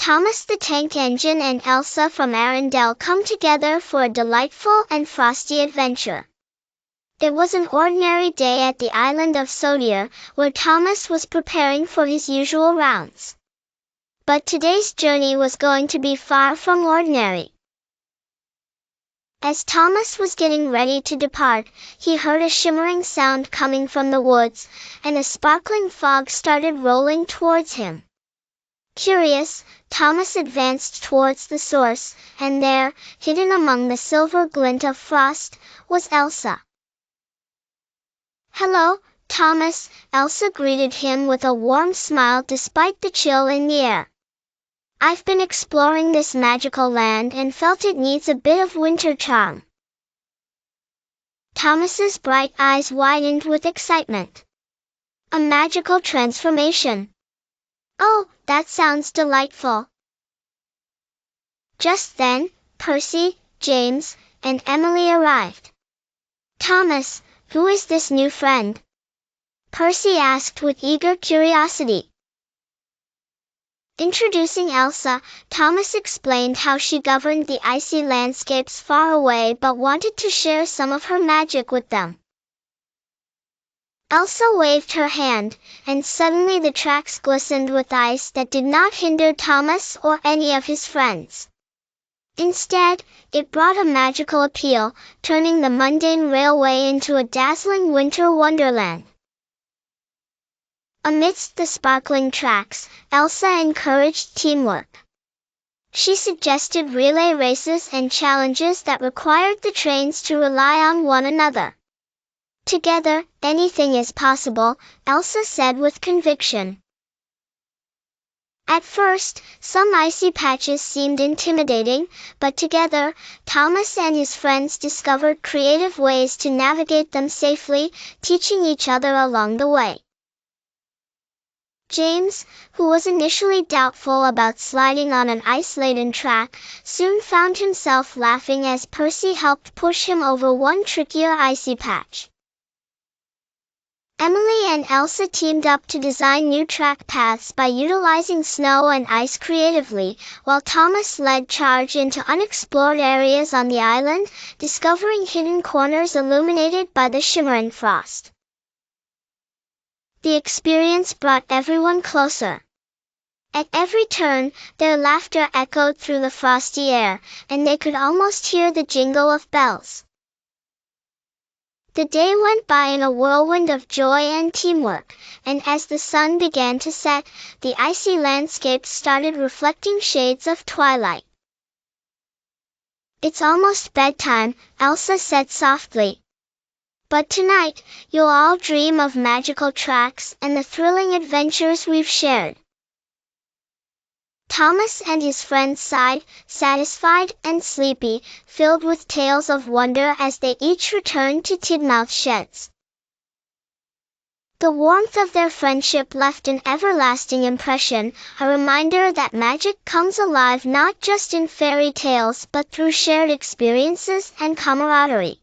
Thomas the Tank Engine and Elsa from Arendelle come together for a delightful and frosty adventure. It was an ordinary day at the island of Sodor, where Thomas was preparing for his usual rounds. But today's journey was going to be far from ordinary. As Thomas was getting ready to depart, he heard a shimmering sound coming from the woods, and a sparkling fog started rolling towards him. Curious, Thomas advanced towards the source, and there, hidden among the silver glint of frost, was Elsa. "Hello, Thomas," Elsa greeted him with a warm smile despite the chill in the air. "I've been exploring this magical land and felt it needs a bit of winter charm." Thomas's bright eyes widened with excitement. "A magical transformation? Oh, that sounds delightful." Just then, Percy, James, and Emily arrived. "Thomas, who is this new friend?" Percy asked with eager curiosity. Introducing Elsa, Thomas explained how she governed the icy landscapes far away but wanted to share some of her magic with them. Elsa waved her hand, and suddenly the tracks glistened with ice that did not hinder Thomas or any of his friends. Instead, it brought a magical appeal, turning the mundane railway into a dazzling winter wonderland. Amidst the sparkling tracks, Elsa encouraged teamwork. She suggested relay races and challenges that required the trains to rely on one another. "Together, anything is possible," Elsa said with conviction. At first, some icy patches seemed intimidating, but together, Thomas and his friends discovered creative ways to navigate them safely, teaching each other along the way. James, who was initially doubtful about sliding on an ice-laden track, soon found himself laughing as Percy helped push him over one trickier icy patch. Emily and Elsa teamed up to design new track paths by utilizing snow and ice creatively, while Thomas led charge into unexplored areas on the island, discovering hidden corners illuminated by the shimmering frost. The experience brought everyone closer. At every turn, their laughter echoed through the frosty air, and they could almost hear the jingle of bells. The day went by in a whirlwind of joy and teamwork, and as the sun began to set, the icy landscape started reflecting shades of twilight. "It's almost bedtime," Elsa said softly. "But tonight, you'll all dream of magical tracks and the thrilling adventures we've shared." Thomas and his friends sighed, satisfied and sleepy, filled with tales of wonder as they each returned to Tidmouth Sheds. The warmth of their friendship left an everlasting impression, a reminder that magic comes alive not just in fairy tales but through shared experiences and camaraderie.